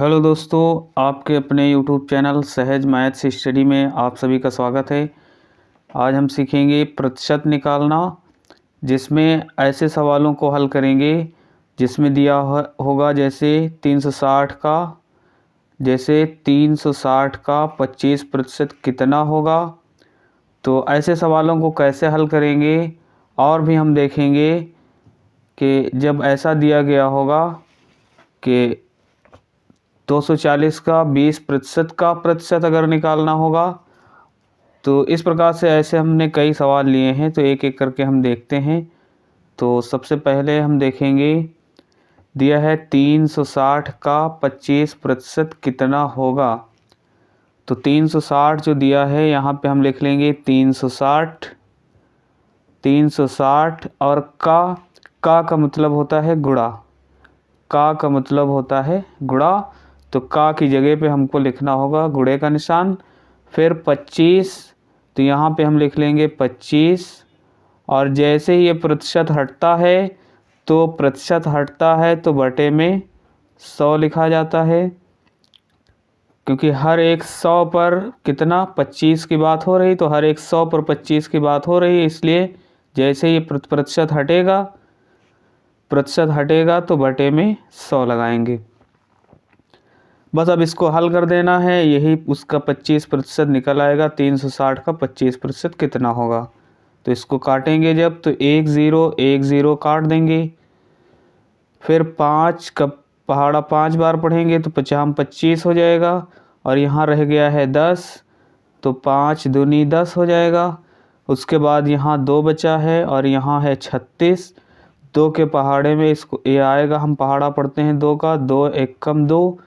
Hello दोस्तों, आपके अपने यूट्यूब चैनल सहज मैथ्स स्टडी में आप सभी का स्वागत है। आज हम सीखेंगे प्रतिशत निकालना, जिसमें ऐसे सवालों को हल करेंगे जिसमें दिया होगा जैसे 360 का 25% कितना होगा। तो ऐसे सवालों को कैसे हल करेंगे, और भी हम देखेंगे कि जब ऐसा दिया गया होगा कि 240 का 20% का प्रतिशत अगर निकालना होगा, तो इस प्रकार से ऐसे हमने कई सवाल लिए हैं। तो एक एक करके हम देखते हैं। तो सबसे पहले हम देखेंगे, दिया है 360 का 25% कितना होगा। तो 360 जो दिया है यहाँ पे हम लिख लेंगे 360 और का मतलब होता है गुणा। का मतलब होता है गुणा, तो का की जगह पे हमको लिखना होगा गुणे का निशान। फिर 25, तो यहाँ पे हम लिख लेंगे 25। और जैसे ही ये प्रतिशत हटता है तो बटे में 100 लिखा जाता है, क्योंकि हर एक 100 पर कितना 25 की बात हो रही, तो हर एक 100 पर 25 की बात हो रही है। इसलिए जैसे ही प्रतिशत हटेगा तो बटे में 100 लगाएंगे। बस अब इसको हल कर देना है, यही उसका 25% निकल आएगा। 360 का 25% कितना होगा। तो इसको काटेंगे जब, तो 1 0 काट देंगे। फिर 5 का पहाड़ा 5 बार पढ़ेंगे तो 25 हो जाएगा। और यहाँ रह गया है 10, तो 5 दूनी 10 हो जाएगा। उसके बाद यहाँ 2 बचा है और यहाँ है 36। 2 के पहाड़े में इसको ये आएगा, हम पहाड़ा पढ़ते हैं 2 का, 2 1 कम 2,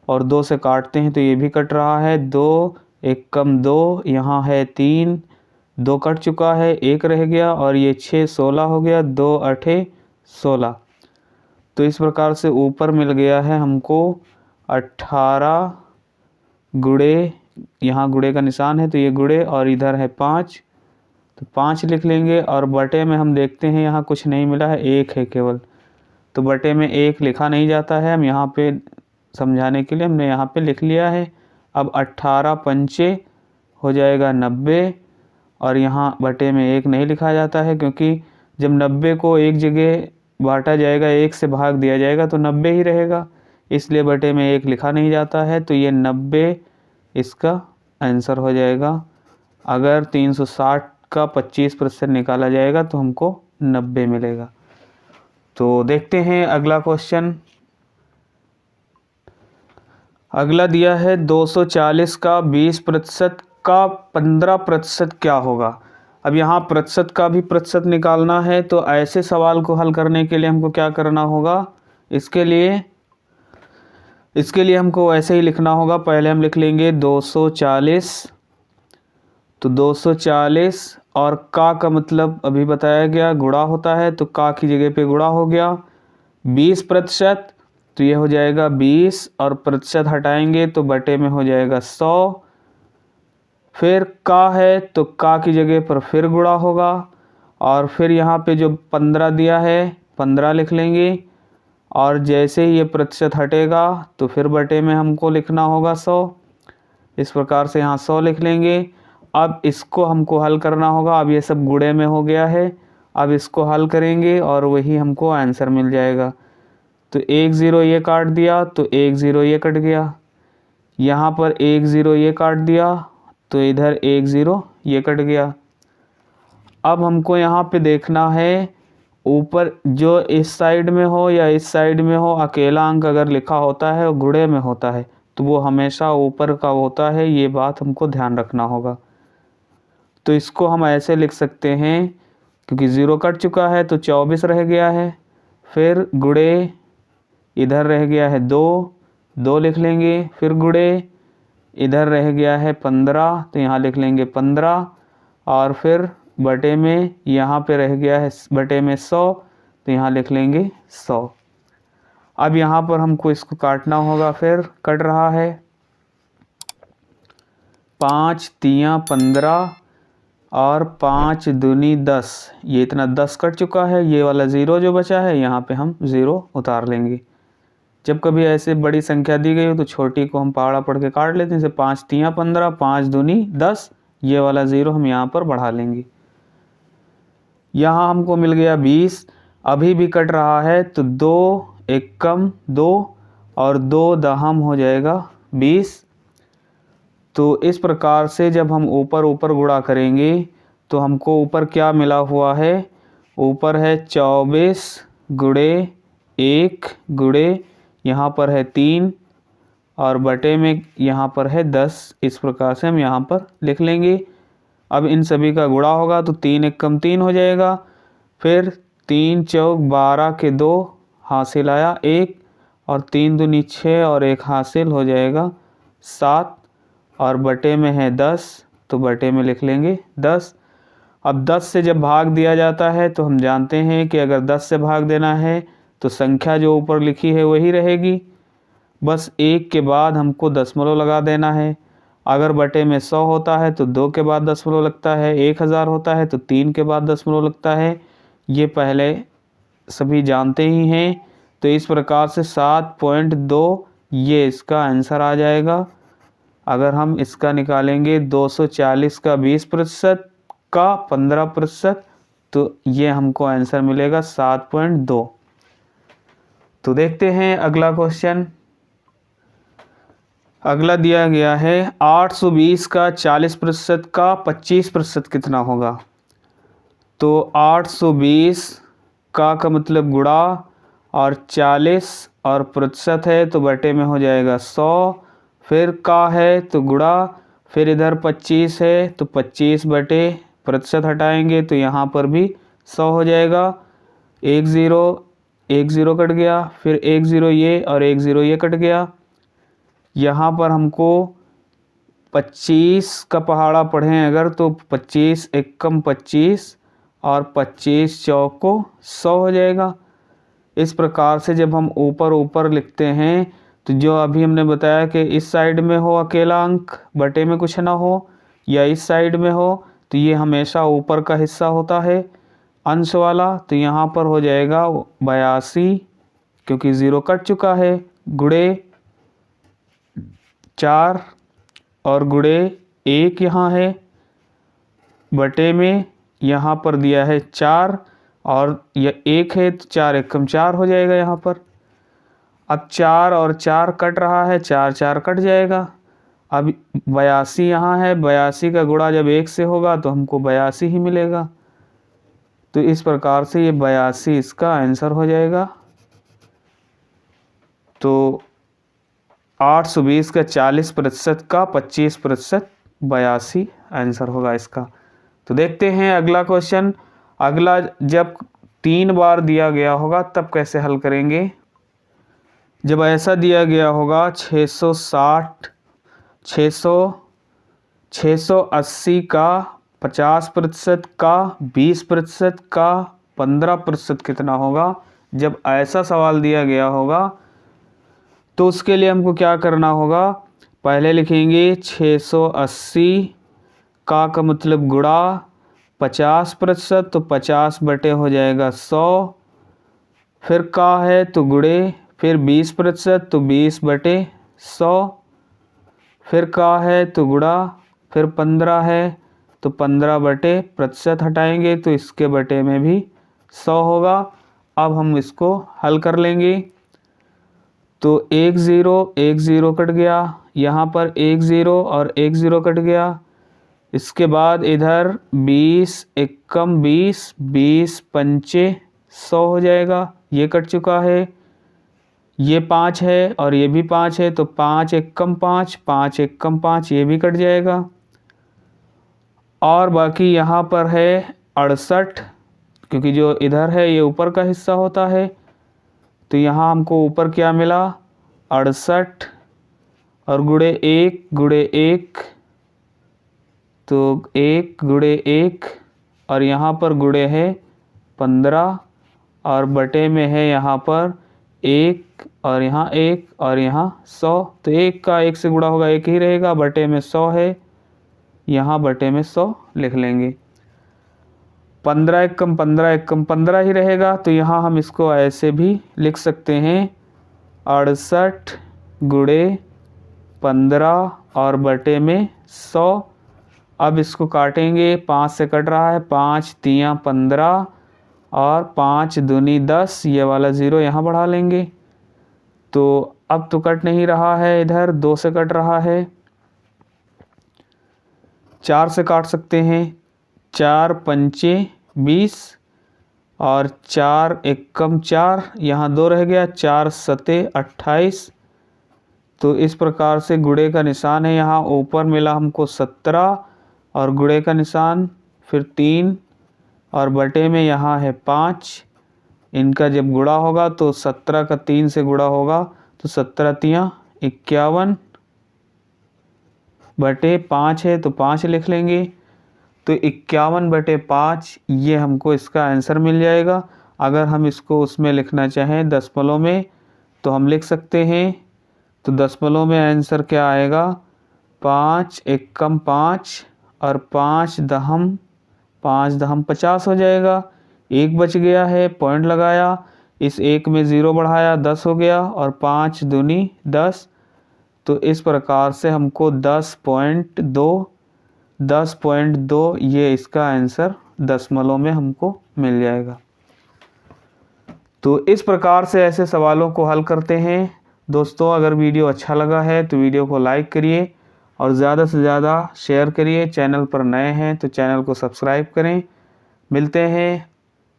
और 2 से काटते हैं तो ये भी कट रहा है। 2 1 कम 2, यहाँ है 3, 2 कट चुका है, 1 रह गया, और ये 6 16 हो गया, 2 8 16। तो इस प्रकार से ऊपर मिल गया है हमको 18 गुणे, यहाँ गुणे का निशान है तो ये गुणे, और इधर है 5, तो 5 लिख लेंगे। और बटे में हम देखते हैं यहाँ कुछ नहीं मिला है, 1 है केवल, तो बटे में 1 लिखा नहीं जाता है। हम यहाँ पे समझाने के लिए हमने यहाँ पे लिख लिया है। अब 18 पंचे हो जाएगा 90, और यहाँ बटे में 1 नहीं लिखा जाता है, क्योंकि जब 90 को एक जगह बांटा जाएगा, 1 से भाग दिया जाएगा तो 90 ही रहेगा, इसलिए बटे में 1 लिखा नहीं जाता है। तो ये 90 इसका आंसर हो जाएगा। अगर 360 का 25% निकाला जाएगा तो हमको 90 मिलेगा। तो देखते हैं अगला क्वेश्चन। अगला दिया है 240 का 20% का 15% क्या होगा। अब यहाँ प्रतिशत का भी प्रतिशत निकालना है, तो ऐसे सवाल को हल करने के लिए हमको क्या करना होगा। इसके लिए हमको ऐसे ही लिखना होगा। पहले हम लिख लेंगे 240, तो 240 और का मतलब अभी बताया गया गुणा होता है, तो का की जगह पे गुणा हो गया। 20%, तो ये हो जाएगा 20, और प्रतिशत हटाएंगे तो बटे में हो जाएगा 100। फिर का है तो का की जगह पर फिर गुणा होगा, और फिर यहाँ पे जो 15 दिया है 15 लिख लेंगे। और जैसे ही ये प्रतिशत हटेगा तो फिर बटे में हमको लिखना होगा 100। इस प्रकार से यहाँ 100 लिख लेंगे। अब इसको हमको हल करना होगा। अब ये सब गुणे में हो गया है, अब इसको हल करेंगे और वही हमको आंसर मिल जाएगा। तो 1 0 ये काट दिया, तो 1 0 ये कट गया। यहाँ पर 1 0 ये काट दिया, तो इधर 1 0 ये कट गया। अब हमको यहाँ पे देखना है, ऊपर जो इस साइड में हो या इस साइड में हो, अकेला अंक अगर लिखा होता है और गुणे में होता है तो वो हमेशा ऊपर का होता है। ये बात हमको ध्यान रखना होगा। तो इसको हम ऐसे लिख सकते हैं, क्योंकि 0 कट चुका है तो 24 रह गया है। फिर गुणे, इधर रह गया है 2 लिख लेंगे। फिर गुणे, इधर रह गया है 15, तो यहाँ लिख लेंगे 15। और फिर बटे में यहाँ पे रह गया है बटे में 100, तो यहाँ लिख लेंगे 100। अब यहाँ पर हमको इसको काटना होगा। फिर कट रहा है 5 3 15 और 5 दूनी 10, ये इतना 10 कट चुका है। ये वाला 0 जो बचा है यहाँ पे हम 0 उतार लेंगे। जब कभी ऐसे बड़ी संख्या दी गई हो तो छोटी को हम पहाड़ा पढ़ के काट लेते हैं। जैसे 5 तियाँ 15, 5 दूनी 10, ये वाला 0 हम यहाँ पर बढ़ा लेंगे। यहाँ हमको मिल गया 20, अभी भी कट रहा है तो 2 एकम 2 और 2 दहम हो जाएगा 20। तो इस प्रकार से जब हम ऊपर ऊपर गुणा करेंगे तो हमको ऊपर क्या मिला हुआ है, ऊपर है 24 गुणे 1 गुणे यहाँ पर है 3 और बटे में यहाँ पर है 10। इस प्रकार से हम यहाँ पर लिख लेंगे। अब इन सभी का गुणा होगा तो 3 एकम 3 हो जाएगा, फिर 3 चौक 12 के 2 हासिल आया 1 और 3 दूनी 6 और 1 हासिल हो जाएगा 7 और बटे में है 10 तो बटे में लिख लेंगे 10। अब 10 से जब भाग दिया जाता है तो हम जानते हैं कि अगर 10 से भाग देना है तो संख्या जो ऊपर लिखी है वही रहेगी, बस 1 के बाद हमको दशमलव लगा देना है। अगर बटे में 100 होता है तो 2 के बाद दशमलव लगता है, 1000 होता है तो 3 के बाद दशमलव लगता है, ये पहले सभी जानते ही हैं। तो इस प्रकार से 7.2 ये इसका आंसर आ जाएगा। अगर हम इसका निकालेंगे 240 का 20% का 15%, तो ये हमको आंसर मिलेगा 7.2। तो देखते हैं अगला क्वेश्चन। अगला दिया गया है 820 का 40% का 25% कितना होगा। तो 820 का मतलब गुणा और 40 और प्रतिशत है तो बटे में हो जाएगा 100, फिर का है तो गुणा, फिर इधर 25 है तो 25 बटे प्रतिशत हटाएंगे तो यहाँ पर भी 100 हो जाएगा। 1 0 कट गया, फिर 1 0 ये और 1 0 ये कट गया। यहाँ पर हमको 25 का पहाड़ा पढ़ें अगर तो 25 एकम 25 और 25 चौक को 100 हो जाएगा। इस प्रकार से जब हम ऊपर ऊपर लिखते हैं तो जो अभी हमने बताया कि इस साइड में हो अकेला अंक, बटे में कुछ ना हो, या इस साइड में हो तो ये हमेशा ऊपर का हिस्सा होता है अंश वाला। तो यहाँ पर हो जाएगा 82 क्योंकि 0 कट चुका है, गुणे 4 और गुणे 1 यहाँ है, बटे में यहाँ पर दिया है 4 और यह 1 है तो 4 एकम 4 हो जाएगा यहाँ पर। अब 4 और 4 कट रहा है, 4 4 कट जाएगा। अब 82 यहाँ है, 82 का गुणा जब 1 से होगा तो हमको 82 ही मिलेगा। तो इस प्रकार से ये 82 इसका आंसर हो जाएगा। तो 820 का 40% का 25% 82 आंसर होगा इसका। तो देखते हैं अगला क्वेश्चन। अगला जब 3 बार दिया गया होगा तब कैसे हल करेंगे। जब ऐसा दिया गया होगा 680 का 50% का 20% का 15% कितना होगा। जब ऐसा सवाल दिया गया होगा तो उसके लिए हमको क्या करना होगा, पहले लिखेंगे 680 का मतलब गुणा 50%, तो 50 बटे हो जाएगा 100, फिर का है तो गुणे, फिर 20% तो 20 बटे 100, फिर का है तो गुणा, फिर 15 है तो 15 बटे प्रतिशत हटाएंगे तो इसके बटे में भी 100 होगा। अब हम इसको हल कर लेंगे। तो 1 0 कट गया, यहाँ पर 1 0 और 1 0 कट गया। इसके बाद इधर 20 एकम 20, 20 पंचे 100 हो जाएगा, ये कट चुका है। ये 5 है और ये भी 5 है तो 5 एकम 5, 5 एकम 5, ये भी कट जाएगा। और बाकी यहाँ पर है 68, क्योंकि जो इधर है ये ऊपर का हिस्सा होता है, तो यहाँ हमको ऊपर क्या मिला 68 और गुणे 1 तो 1 गुणे 1 और यहाँ पर गुणे है 15 और बटे में है यहाँ पर 1 और यहाँ 1 और यहाँ 100, तो 1 का 1 से गुणा होगा 1 ही रहेगा, बटे में 100 है, यहाँ बटे में 100 लिख लेंगे। 15 एकम 15 ही रहेगा, तो यहाँ हम इसको ऐसे भी लिख सकते हैं 68 गुणे 15 और बटे में 100। अब इसको काटेंगे, 5 से कट रहा है, 5 तियाँ 15 और 5 दूनी 10, ये वाला 0 यहाँ बढ़ा लेंगे। तो अब तो कट नहीं रहा है, इधर 2 से कट रहा है, 4 से काट सकते हैं, 4 पंचे 20 और 4 एकम 4, यहाँ 2 रह गया, 4 सते 28। तो इस प्रकार से गुणे का निशान है, यहाँ ऊपर मिला हमको 17 और गुणे का निशान, फिर 3 और बटे में यहाँ है 5। इनका जब गुणा होगा तो 17 का 3 से गुणा होगा तो 17 तियाँ 51 बटे 5 है तो 5 लिख लेंगे। तो 51 बटे 5 ये हमको इसका आंसर मिल जाएगा। अगर हम इसको उसमें लिखना चाहें दशमलव में तो हम लिख सकते हैं। तो दशमलव में आंसर क्या आएगा, 5 एकम 5 और 5 दहम 50 हो जाएगा। एक बच गया है, पॉइंट लगाया, इस एक में 0 बढ़ाया, 10 हो गया और 5 दूनी 10। तो इस प्रकार से हमको 10.2 ये इसका आंसर दशमलव में हमको मिल जाएगा। तो इस प्रकार से ऐसे सवालों को हल करते हैं। दोस्तों, अगर वीडियो अच्छा लगा है तो वीडियो को लाइक करिए और ज़्यादा से ज़्यादा शेयर करिए। चैनल पर नए हैं तो चैनल को सब्सक्राइब करें। मिलते हैं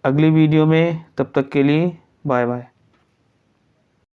अगली वीडियो में, तब तक के लिए बाय बाय।